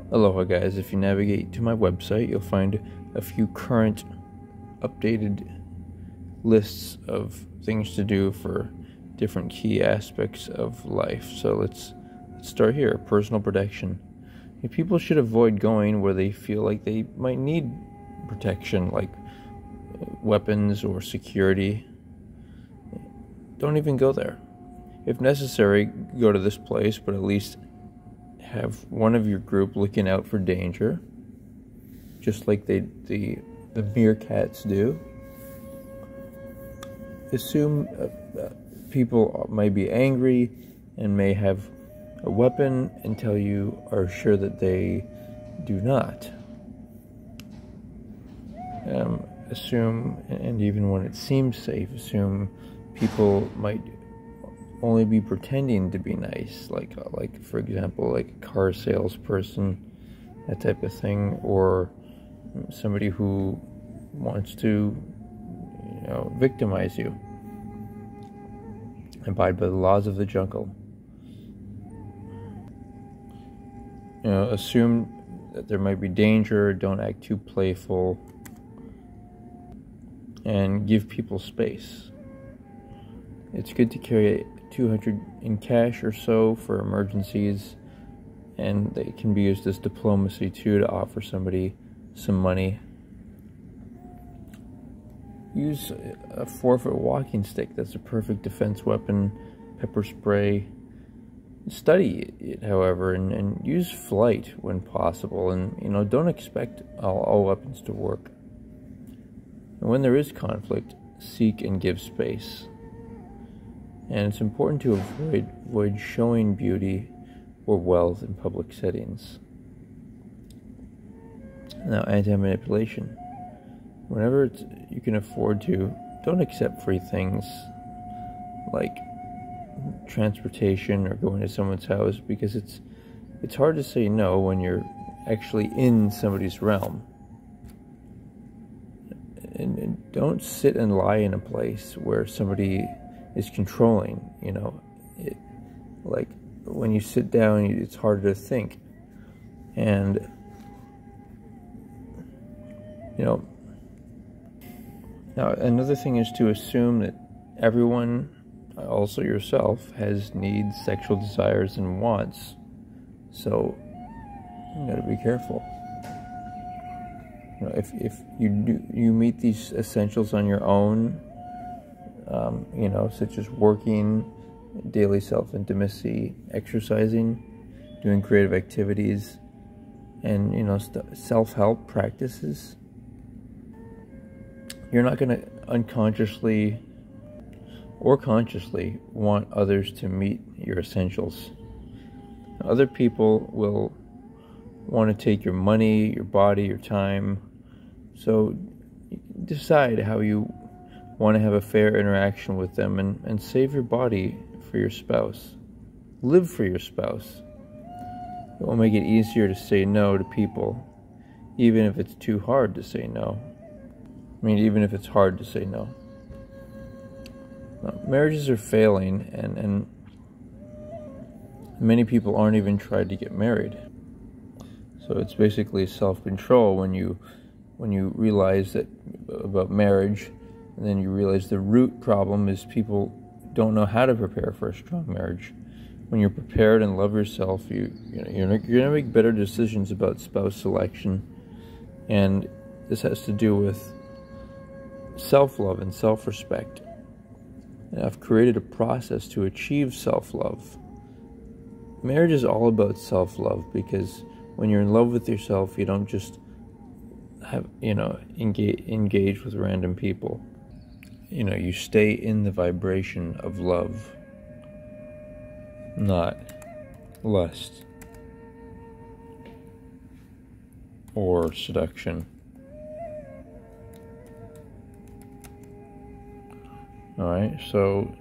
Aloha guys, if you navigate to my website, you'll find a few current updated lists of things to do for different key aspects of life. So let's start here. Personal protection. People should avoid going where they feel like they might need protection, like weapons or security. Don't even go there. If necessary, go to this place, but at least have one of your group looking out for danger, just like the meerkats do. Assume people may be angry and may have a weapon until you are sure that they do not. Assume, and even when it seems safe, assume people might only be pretending to be nice, like for example, like a car salesperson, that type of thing, or somebody who wants to, victimize you. Abide by the laws of the jungle. Assume that there might be danger. Don't act too playful, and give people space. It's good to carry 200 in cash or so for emergencies, and they can be used as diplomacy too, to offer somebody some money. Use a 4-foot walking stick. That's a perfect defense weapon. Pepper spray. Study it, however, and use flight when possible, and don't expect all weapons to work. And when there is conflict, seek and give space. And it's important to avoid showing beauty or wealth in public settings. Now, anti-manipulation. Whenever you can afford to, don't accept free things like transportation or going to someone's house, because it's hard to say no when you're actually in somebody's realm. And don't sit and lie in a place where somebody is controlling. Like when you sit down, it's harder to think. And now another thing is to assume that everyone, also yourself, has needs, sexual desires, and wants. So you gotta be careful. If you meet these essentials on your own, such as working, daily self-intimacy, exercising, doing creative activities, and self-help practices, you're not going to unconsciously or consciously want others to meet your essentials. Other people will want to take your money, your body, your time. So decide how you want to have a fair interaction with them, and save your body for your spouse. Live for your spouse. It will make it easier to say no to people, even if it's too hard to say no. Even if it's hard to say no. Marriages are failing, and many people aren't even trying to get married. So it's basically self-control when you realize that about marriage, and then you realize the root problem is people don't know how to prepare for a strong marriage. When you're prepared and love yourself, you're gonna make better decisions about spouse selection, and this has to do with self-love and self-respect. And I've created a process to achieve self-love. Marriage is all about self-love, because when you're in love with yourself, you don't just engage with random people. You stay in the vibration of love, not lust or seduction. Alright, so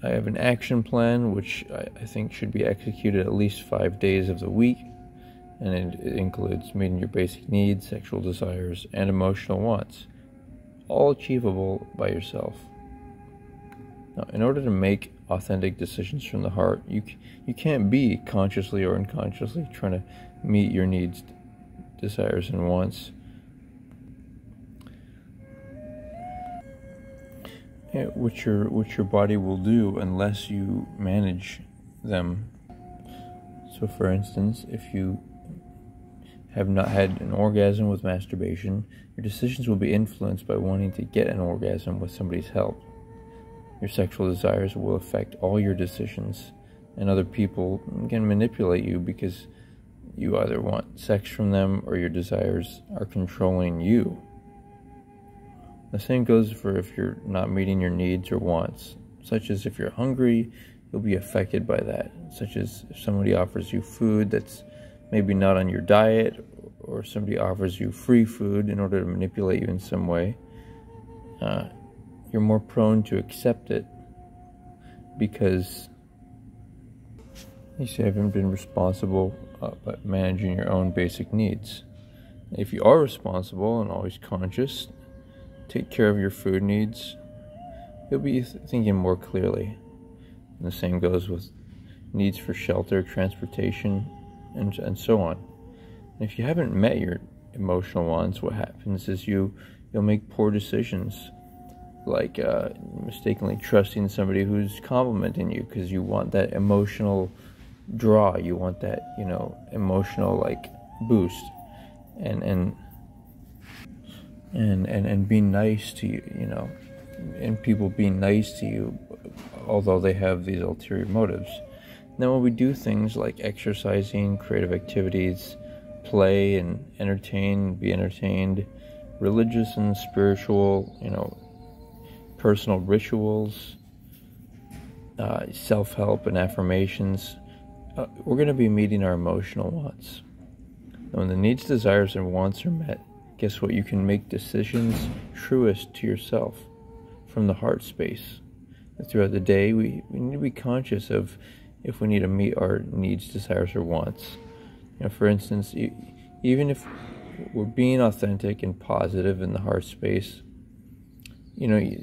I have an action plan which I think should be executed at least 5 days of the week, and it includes meeting your basic needs, sexual desires, and emotional wants, all achievable by yourself. Now, in order to make authentic decisions from the heart. You can't be consciously or unconsciously trying to meet your needs, desires, and wants. Which your body will do unless you manage them. So, for instance, if you have not had an orgasm with masturbation, your decisions will be influenced by wanting to get an orgasm with somebody's help. Your sexual desires will affect all your decisions, and other people can manipulate you because you either want sex from them or your desires are controlling you. The same goes for if you're not meeting your needs or wants, such as if you're hungry, you'll be affected by that, such as if somebody offers you food that's maybe not on your diet, or somebody offers you free food in order to manipulate you in some way. You're more prone to accept it because you haven't been responsible about managing your own basic needs. If you are responsible and always conscious, take care of your food needs, you'll be thinking more clearly. And the same goes with needs for shelter, transportation, and so on. And if you haven't met your emotional wants, what happens is you'll make poor decisions, like mistakenly trusting somebody who's complimenting you because you want that emotional draw, you want that emotional boost, and being nice to you, and people being nice to you, although they have these ulterior motives. Then when we do things like exercising, creative activities, play and entertain, be entertained, religious and spiritual, personal rituals, self-help and affirmations, we're going to be meeting our emotional wants. And when the needs, desires, and wants are met, guess what? You can make decisions truest to yourself from the heart space. And throughout the day, we need to be conscious of if we need to meet our needs, desires, or wants. For instance, even if we're being authentic and positive in the heart space,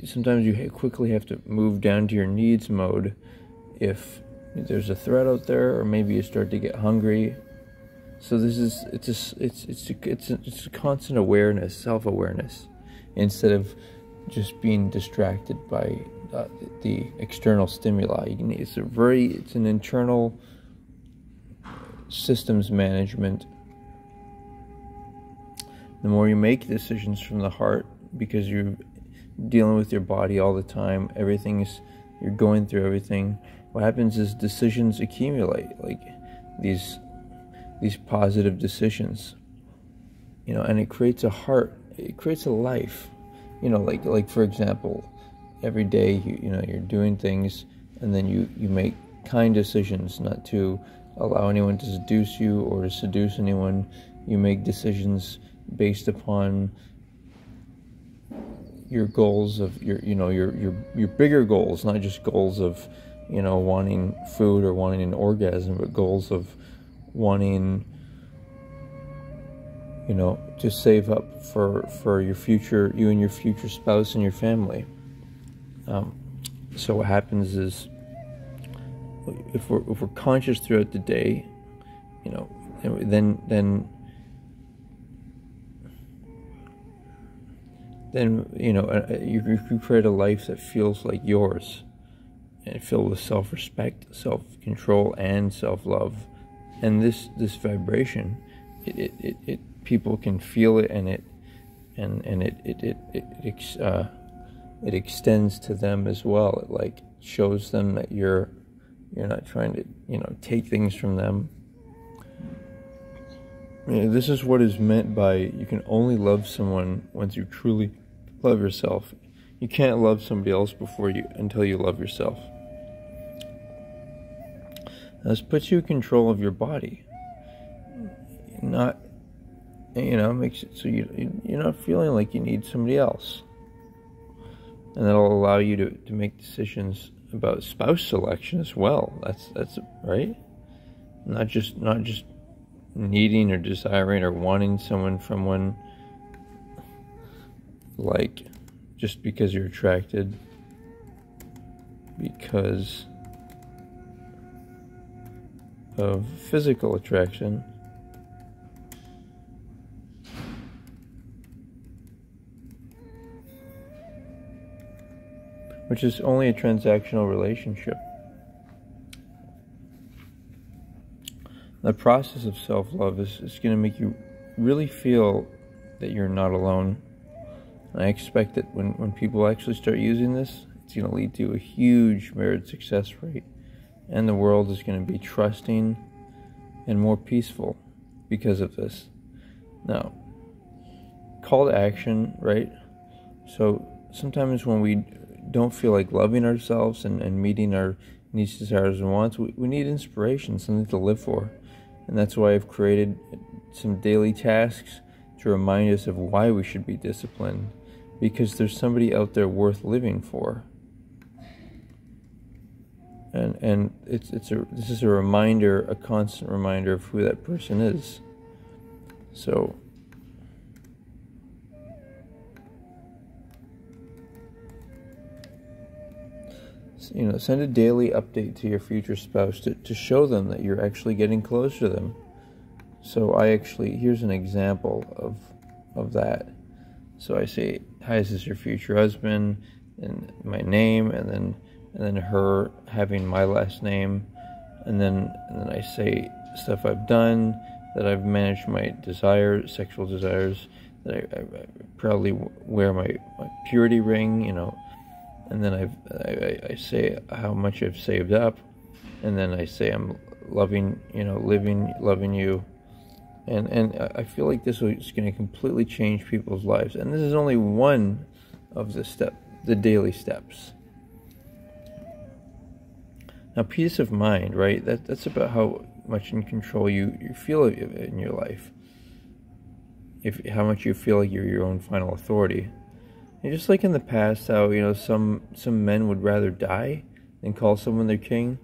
sometimes you quickly have to move down to your needs mode if there's a threat out there, or maybe you start to get hungry. So it's a constant awareness, self-awareness, instead of just being distracted by the external stimuli. It's an internal systems management. The more you make decisions from the heart, because you're dealing with your body all the time, you're going through everything, what happens is decisions accumulate, like these positive decisions, and it creates a heart, it creates a life, like for example, every day you're doing things, and then you make kind decisions not to allow anyone to seduce you or to seduce anyone. You make decisions based upon your goals of your bigger goals, not just goals of wanting food or wanting an orgasm, but goals of wanting to save up for your future, you and your future spouse and your family. So what happens is, if we're conscious throughout the day, then you create a life that feels like yours, and filled with self-respect, self-control, and self-love. And this vibration, it people can feel it, and it extends to them as well. It shows them that you're not trying to take things from them. This is what is meant by, you can only love someone once you truly love yourself. You can't love somebody else until you love yourself. This puts you in control of your body. Makes it so you're not feeling like you need somebody else. And that'll allow you to make decisions about spouse selection as well. That's right. Not just needing or desiring or wanting someone from one, just because you're attracted, because of physical attraction, which is only a transactional relationship. The process of self-love is going to make you really feel that you're not alone. And I expect that when people actually start using this, it's going to lead to a huge marriage success rate. And the world is going to be trusting and more peaceful because of this. Now, call to action, right? So sometimes when we don't feel like loving ourselves and meeting our needs, desires, and wants, we need inspiration, something to live for. And that's why I've created some daily tasks to remind us of why we should be disciplined. Because there's somebody out there worth living for. And this is a reminder, a constant reminder of who that person is. So send a daily update to your future spouse to show them that you're actually getting closer to them. So here's an example of that. So I say, hi, this is your future husband, and my name, and then her having my last name, and then I say stuff I've done, that I've managed my desires, sexual desires, that I proudly wear my purity ring, and then I say how much I've saved up, and then I say I'm loving you. And I feel like this is going to completely change people's lives. And this is only one of the daily steps. Now, peace of mind, right? That's about how much in control you feel in your life. How much you feel like you're your own final authority. And just like in the past, how some men would rather die than call someone their king.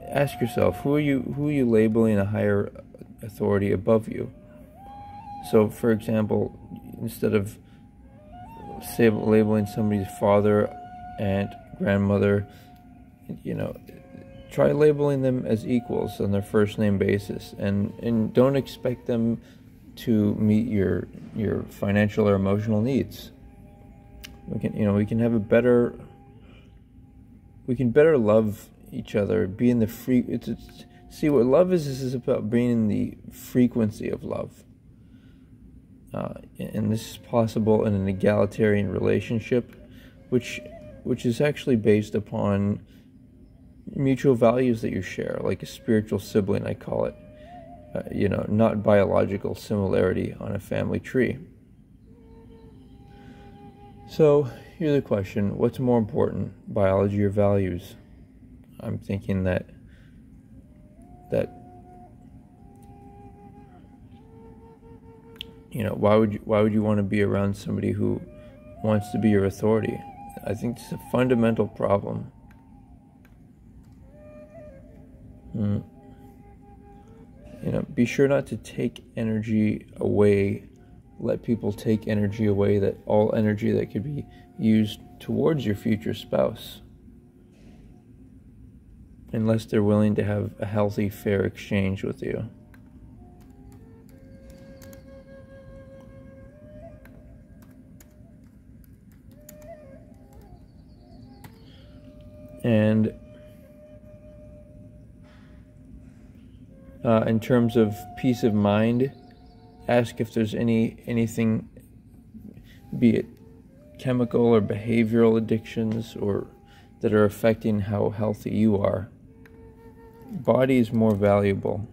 Ask yourself, who are you labeling a higher authority above you? So, for example, instead of labeling somebody's father, aunt, grandmother, try labeling them as equals on their first name basis, and don't expect them to meet your financial or emotional needs. We can better love each other, be in the free. See, what love is about being in the frequency of love. And this is possible in an egalitarian relationship, which is actually based upon mutual values that you share, like a spiritual sibling, I call it. Not biological similarity on a family tree. So, here's the question: what's more important, biology or values? I'm thinking that why would you want to be around somebody who wants to be your authority? I think it's a fundamental problem. Be sure not to take energy away. Let people take energy away, that all energy that could be used towards your future spouse, unless they're willing to have a healthy, fair exchange with you. And in terms of peace of mind, ask if there's anything, be it chemical or behavioral addictions, or that are affecting how healthy you are. Body is more valuable.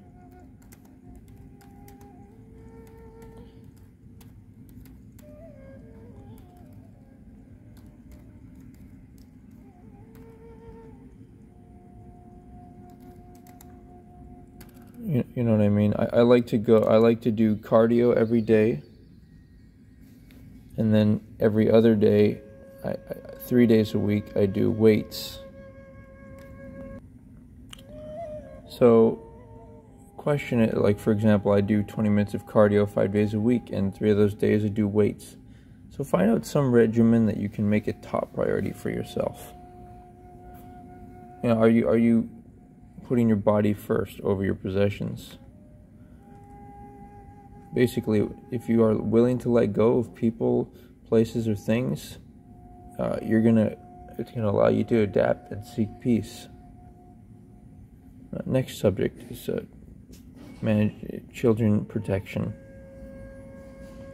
You know what I mean? I like to do cardio every day, and then every other day, 3 days a week, I do weights. So question it, like, for example, I do 20 minutes of cardio 5 days a week, and 3 of those days I do weights. So find out some regimen that you can make a top priority for yourself. Are you putting your body first over your possessions. Basically, if you are willing to let go of people, places, or things, it's gonna allow you to adapt and seek peace. Next subject is manage children protection.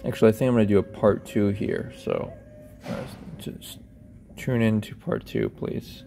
Actually, I think I'm gonna do a part 2 here, so just tune in to part 2, please.